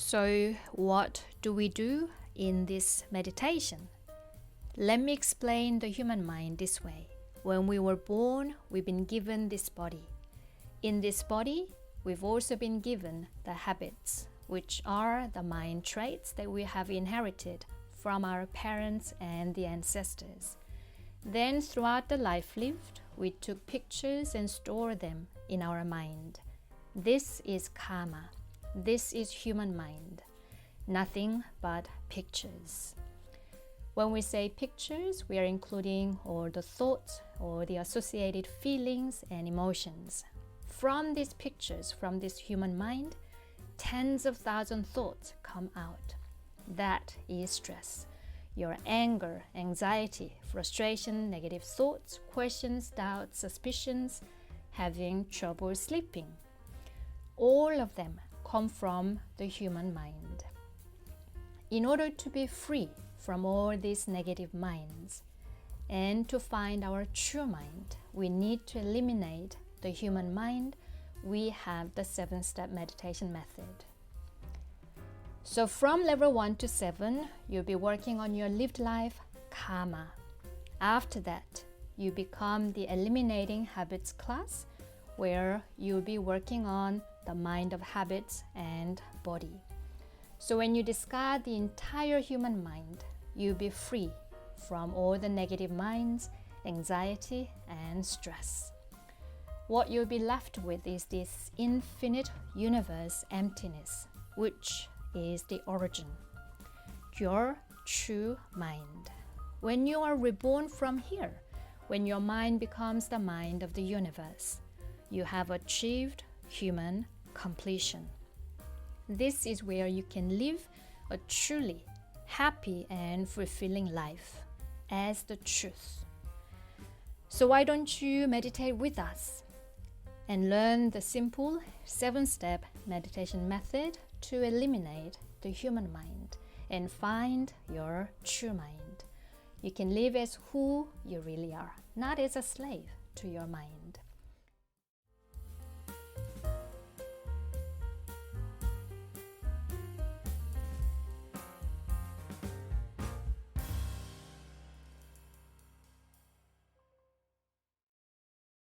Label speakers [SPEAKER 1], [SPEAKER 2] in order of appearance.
[SPEAKER 1] So, what do we do in this meditation? Let me explain the human mind this way. When we were born, we've been given this body. In this body, we've also been given the habits, which are the mind traits that we have inherited from our parents and the ancestors. Then, throughout the life lived, we took pictures and stored them in our mind. This is karma. This is human mind. Nothing but pictures. When we say pictures, we are including all the thoughts or the associated feelings and emotions. From these pictures, from this human mind, tens of thousands of thoughts come out. That is stress. Your anger, anxiety, frustration, negative thoughts, questions, doubts, suspicions, having trouble sleeping. All of them come from the human mind. In order to be free from all these negative minds and to find our true mind, we need to eliminate the human mind. We have the 7-step meditation method. So from level 1 to 7, you'll be working on your lived life karma. After that, you become the eliminating habits class, where you'll be working on the mind of habits and body. So when you discard the entire human mind, you'll be free from all the negative minds, anxiety, and stress. What you'll be left with is this infinite universe emptiness, which is the origin, your true mind. When you are reborn from here, when your mind becomes the mind of the universe, you have achieved human completion. This is where you can live a truly happy and fulfilling life as the truth. So why don't you meditate with us and learn the simple 7-step meditation method to eliminate the human mind and find your true mind. You can live as who you really are, not as a slave to your mind.